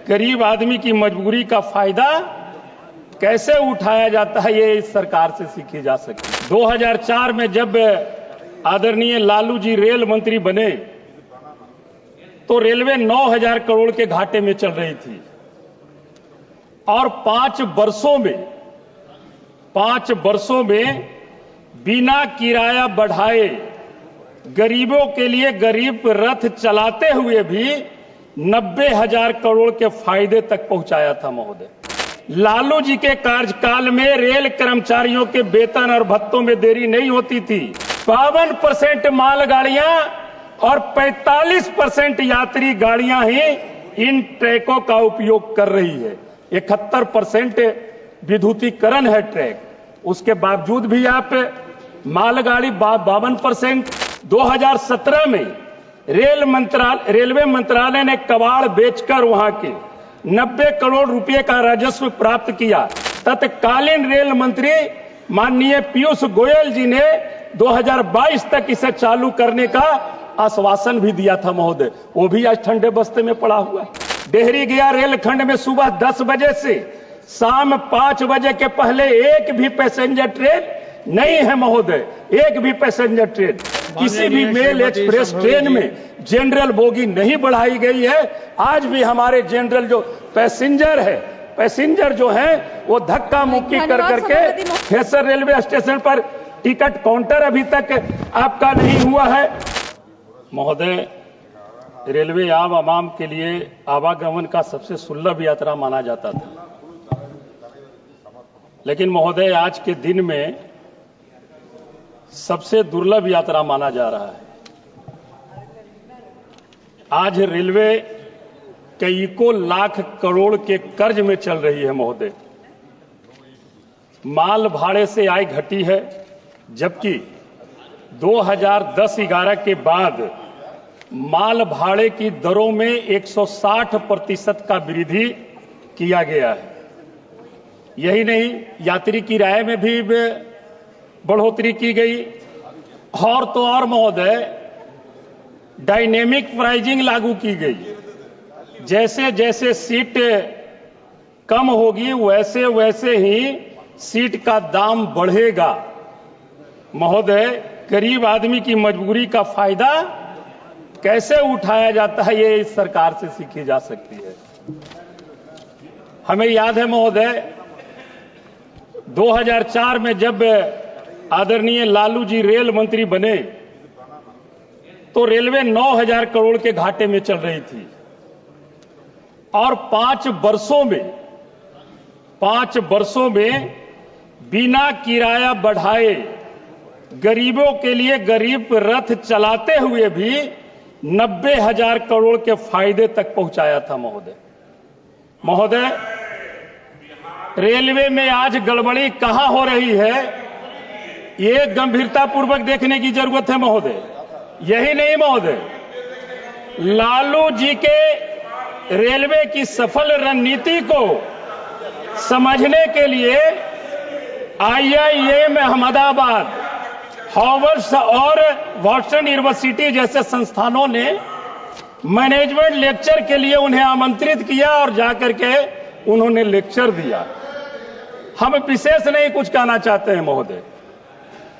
गरीब आदमी की मजबूरी का फायदा कैसे उठाया जाता है, ये इस सरकार से सीखी जा सकती। 2004 में जब आदरणीय लालू जी रेल मंत्री बने तो रेलवे 9,000 करोड़ के घाटे में चल रही थी और 5 वर्षों में बिना किराया बढ़ाए गरीबों के लिए गरीब रथ चलाते हुए भी 90,000 करोड़ के फायदे तक पहुंचाया था महोदय। लालू जी के कार्यकाल में रेल कर्मचारियों के वेतन और भत्तों में देरी नहीं होती थी। 52% मालगाड़ियां और 45% यात्री गाड़ियां ही इन ट्रैकों का उपयोग कर रही है। 71% विद्युतीकरण है ट्रैक, उसके बावजूद भी आप मालगाड़ी 52%। 2017 में रेलवे मंत्रालय ने कबाड़ बेचकर वहां के 90 करोड़ रुपए का राजस्व प्राप्त किया। तत्कालीन रेल मंत्री माननीय पीयूष गोयल जी ने 2022 तक इसे चालू करने का आश्वासन भी दिया था महोदय, वो भी आज ठंडे बस्ते में पड़ा हुआ है। डेहरी गया रेलखंड में सुबह 10 बजे से शाम 5 बजे के पहले एक भी पैसेंजर ट्रेन नहीं है महोदय, एक भी पैसेंजर ट्रेन। किसी भी मेल एक्सप्रेस ट्रेन में जनरल बोगी नहीं बढ़ाई गई है। आज भी हमारे जनरल जो पैसेंजर जो हैं वो धक्का मुक्की कर करके खेसर रेलवे स्टेशन पर टिकट काउंटर अभी तक आपका नहीं हुआ है महोदय। रेलवे आम आवाम के लिए आवागमन का सबसे सुलभ यात्रा माना जाता था, लेकिन महोदय आज के दिन में सबसे दुर्लभ यात्रा माना जा रहा है। आज रेलवे कईयों लाख करोड़ के कर्ज में चल रही है महोदय। माल भाड़े से आय घटी है, जबकि 2010-11 के बाद माल भाड़े की दरों में 160% का वृद्धि किया गया है। यही नहीं, यात्री किराए में भी बढ़ोतरी की गई और तो और महोदय डायनेमिक प्राइजिंग लागू की गई। जैसे जैसे सीट कम होगी वैसे वैसे ही सीट का दाम बढ़ेगा महोदय। गरीब आदमी की मजबूरी का फायदा कैसे उठाया जाता है, ये इस सरकार से सीखी जा सकती है। हमें याद है महोदय 2004 में जब आदरणीय लालू जी रेल मंत्री बने तो रेलवे 9,000 करोड़ के घाटे में चल रही थी और 5 वर्षों में बिना किराया बढ़ाए गरीबों के लिए गरीब रथ चलाते हुए भी 90,000 करोड़ के फायदे तक पहुंचाया था महोदय। रेलवे में आज गड़बड़ी कहां हो रही है, ये गंभीरतापूर्वक देखने की जरूरत है महोदय। यही नहीं महोदय, लालू जी के रेलवे की सफल रणनीति को समझने के लिए IIM अहमदाबाद, हार्वर्ड और वाटसन यूनिवर्सिटी जैसे संस्थानों ने मैनेजमेंट लेक्चर के लिए उन्हें आमंत्रित किया और जाकर के उन्होंने लेक्चर दिया। हम विशेष नहीं कुछ कहना चाहते हैं महोदय।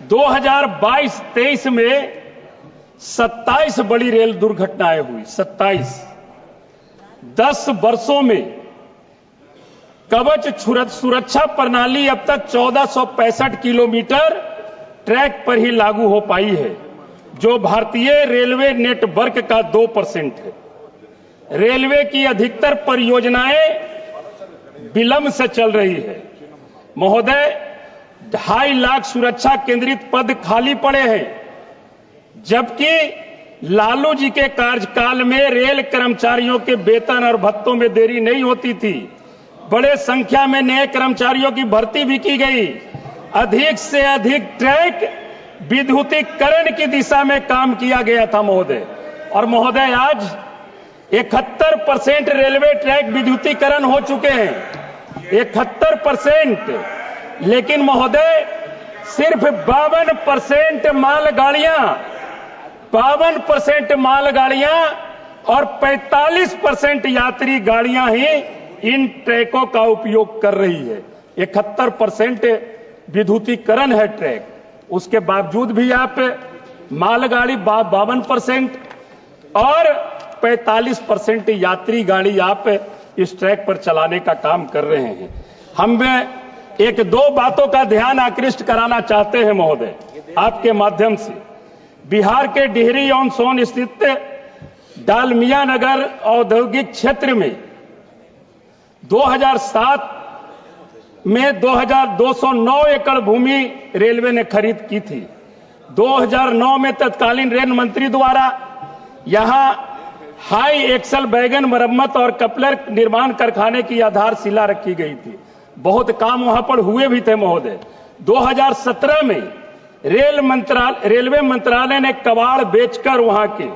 2022-23 में 27 बड़ी रेल दुर्घटनाएं हुई, 27। 10 वर्षों में कवच सुरक्षा प्रणाली अब तक 1465 किलोमीटर ट्रैक पर ही लागू हो पाई है, जो भारतीय रेलवे नेटवर्क का 2% है। रेलवे की अधिकतर परियोजनाएं विलंब से चल रही है महोदय। 2.5 लाख सुरक्षा केंद्रित पद खाली पड़े हैं, जबकि लालू जी के कार्यकाल में रेल कर्मचारियों के वेतन और भत्तों में देरी नहीं होती थी। बड़े संख्या में नए कर्मचारियों की भर्ती भी की गई। अधिक से अधिक ट्रैक विद्युतीकरण की दिशा में काम किया गया था महोदय। और महोदय आज 71% रेलवे ट्रैक विद्युतीकरण हो चुके हैं, 71%। लेकिन महोदय सिर्फ 52% मालगाड़ियां और 45% यात्री गाड़ियां ही इन ट्रैकों का उपयोग कर रही है। 71% विद्युतीकरण है ट्रैक, उसके बावजूद भी आप मालगाड़ी 52% और 45% यात्री गाड़ी आप इस ट्रैक पर चलाने का काम कर रहे हैं। हम एक दो बातों का ध्यान आकृष्ट कराना चाहते हैं महोदय आपके माध्यम से। बिहार के डिहरी ऑन सोन स्थित डालमिया नगर औद्योगिक क्षेत्र में 2007 में 2209 एकड़ भूमि रेलवे ने खरीद की थी। 2009 में तत्कालीन रेल मंत्री द्वारा यहां हाई एक्सल वैगन मरम्मत और कपलर निर्माण कारखाने की आधारशिला रखी गई थी। बहुत काम वहां पर हुए भी थे महोदय। 2017 में रेलवे मंत्रालय ने कबाड़ बेचकर वहां के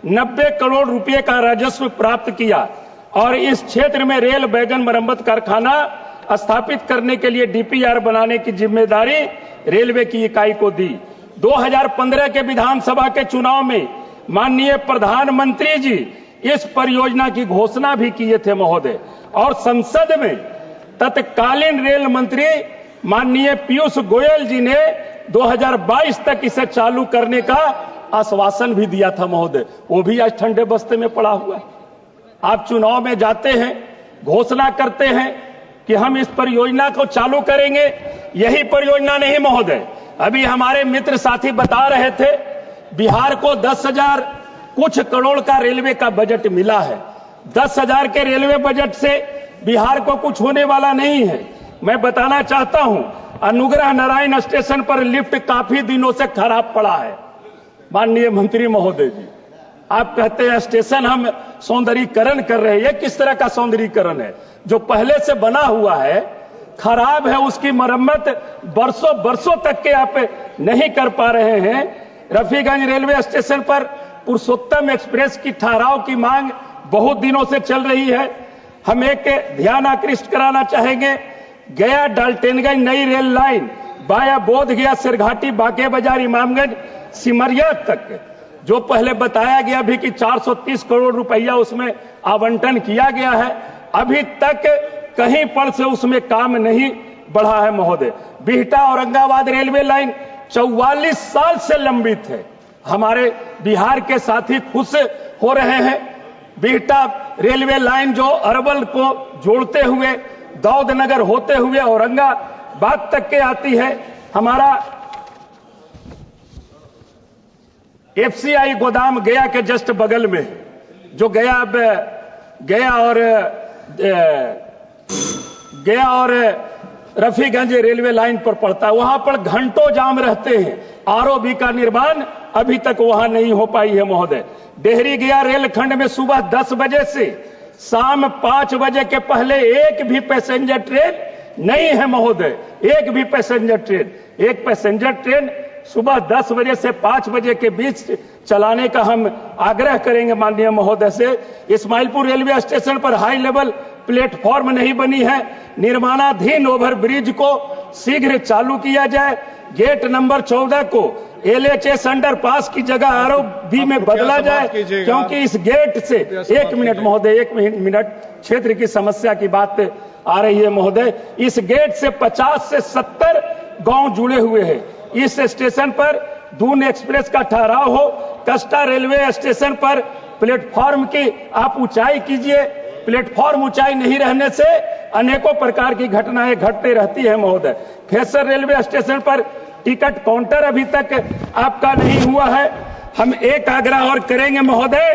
90 करोड़ रुपए का राजस्व प्राप्त किया और इस क्षेत्र में रेल वैगन मरम्मत कारखाना स्थापित करने के लिए डीपीआर बनाने की जिम्मेदारी रेलवे की इकाई को दी। 2015 के विधानसभा के चुनाव में माननीय प्रधानमंत्री जी इस परियोजना की घोषणा भी किए थे महोदय, और संसद में तत्कालीन रेल मंत्री माननीय पीयूष गोयल जी ने 2022 तक इसे चालू करने का आश्वासन भी दिया था महोदय। वो भी आज ठंडे बस्ते में पड़ा हुआ है। आप चुनाव में जाते हैं, घोषणा करते हैं कि हम इस परियोजना को चालू करेंगे। यही परियोजना नहीं महोदय, अभी हमारे मित्र साथी बता रहे थे बिहार को 10,000 कुछ करोड़ का रेलवे का बजट मिला है। 10,000 के रेलवे बजट से बिहार को कुछ होने वाला नहीं है। मैं बताना चाहता हूं, अनुग्रह नारायण स्टेशन पर लिफ्ट काफी दिनों से खराब पड़ा है। माननीय मंत्री महोदय जी, आप कहते हैं स्टेशन हम सौंदर्यीकरण कर रहे हैं। ये किस तरह का सौंदर्यीकरण है? जो पहले से बना हुआ है, खराब है, उसकी मरम्मत बरसों तक के आप नहीं कर पा रहे हैं। रफीगंज रेलवे स्टेशन पर पुरुषोत्तम एक्सप्रेस की ठहराव की मांग बहुत दिनों से चल रही है। हम एक ध्यान आकृष्ट कराना चाहेंगे, गया डाल्टनगंज नई रेल लाइन वाया बोध गया सिरघाटी बांके बाजार इमामगंज सिमरिया तक, जो पहले बताया गया भी कि 430 करोड़ रुपया उसमें आवंटन किया गया है, अभी तक कहीं पर से उसमें काम नहीं बढ़ा है महोदय। बिहटा औरंगाबाद रेलवे लाइन 44 साल से लंबित है। हमारे बिहार के साथी खुश हो रहे हैं। बिहटा रेलवे लाइन जो अरवल को जोड़ते हुए दौदनगर होते हुए औरंगाबाद तक के आती है। हमारा एफसीआई गोदाम गया के जस्ट बगल में, जो गया और रफीगंज रेलवे लाइन पर पड़ता है, वहां पर घंटों जाम रहते हैं। आरओबी का निर्माण अभी तक वहां नहीं हो पाई है महोदय। डेहरी गया रेलखंड में सुबह 10 बजे से शाम 5 बजे के पहले एक भी पैसेंजर ट्रेन नहीं है महोदय। एक भी पैसेंजर ट्रेन, एक पैसेंजर ट्रेन सुबह 10 बजे से 5 बजे के बीच चलाने का हम आग्रह करेंगे माननीय महोदय से। इस्माइलपुर रेलवे स्टेशन पर हाई लेवल प्लेटफॉर्म नहीं बनी है। निर्माणाधीन ओवरब्रिज को शीघ्र चालू किया जाए। गेट नंबर 14 को एलएचएस अंडरपास की जगह आरओबी में बदला जाए, क्योंकि इस गेट से 1 मिनट महोदय, 1 मिनट क्षेत्र की समस्या की बात आ रही है महोदय। इस गेट से 50 से 70 गांव जुड़े हुए हैं। इस स्टेशन पर दून एक्सप्रेस का ठहराव हो। कस्टा रेलवे स्टेशन पर प्लेटफॉर्म की आप ऊंचाई कीजिए। प्लेटफॉर्म ऊंचाई नहीं रहने से अनेकों प्रकार की घटनाएं घटती रहती है महोदय। खेसर रेलवे स्टेशन पर टिकट काउंटर अभी तक आपका नहीं हुआ है। हम एक आग्रह और करेंगे महोदय,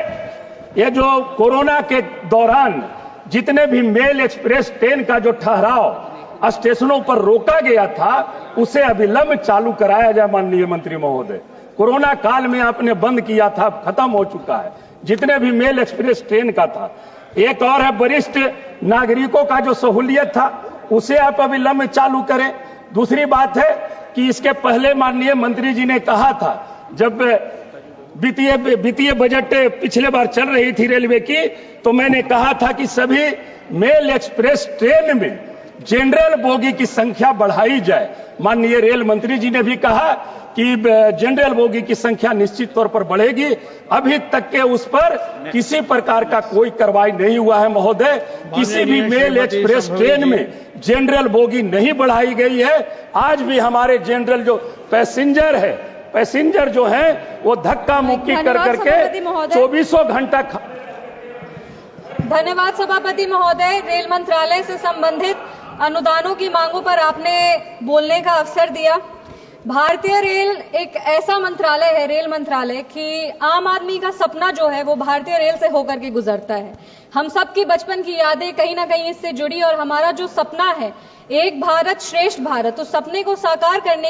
ये जो कोरोना के दौरान जितने भी मेल एक्सप्रेस ट्रेन का जो ठहराव स्टेशनों पर रोका गया था, उसे अविलंब चालू कराया जाए माननीय मंत्री महोदय। कोरोना काल में आपने बंद किया था, खत्म हो चुका है जितने भी मेल एक्सप्रेस ट्रेन का था। एक और है, वरिष्ठ नागरिकों का जो सहूलियत था उसे आप अविलंब चालू करें। दूसरी बात है कि इसके पहले माननीय मंत्री जी ने कहा था, जब वित्तीय बजट पिछले बार चल रही थी रेलवे की, तो मैंने कहा था कि सभी मेल एक्सप्रेस ट्रेन में जनरल बोगी की संख्या बढ़ाई जाए। माननीय रेल मंत्री जी ने भी कहा कि जनरल बोगी की संख्या निश्चित तौर पर बढ़ेगी। अभी तक के उस पर किसी प्रकार का कोई कार्रवाई नहीं हुआ है महोदय। किसी भी मेल एक्सप्रेस ट्रेन में जनरल बोगी नहीं बढ़ाई गई है। आज भी हमारे जनरल जो पैसेंजर जो हैं वो धक्का मुक्की कर करके 24 घंटा। धन्यवाद सभापति महोदय। रेल मंत्रालय से संबंधित अनुदानों की मांगों पर आपने बोलने का अवसर दिया। भारतीय रेल एक ऐसा मंत्रालय है, रेल मंत्रालय, कि आम आदमी का सपना जो है वो भारतीय रेल से होकर के गुजरता है। हम सबकी बचपन की यादें कहीं ना कहीं इससे जुड़ी और हमारा जो सपना है एक भारत श्रेष्ठ भारत, उस सपने को साकार करने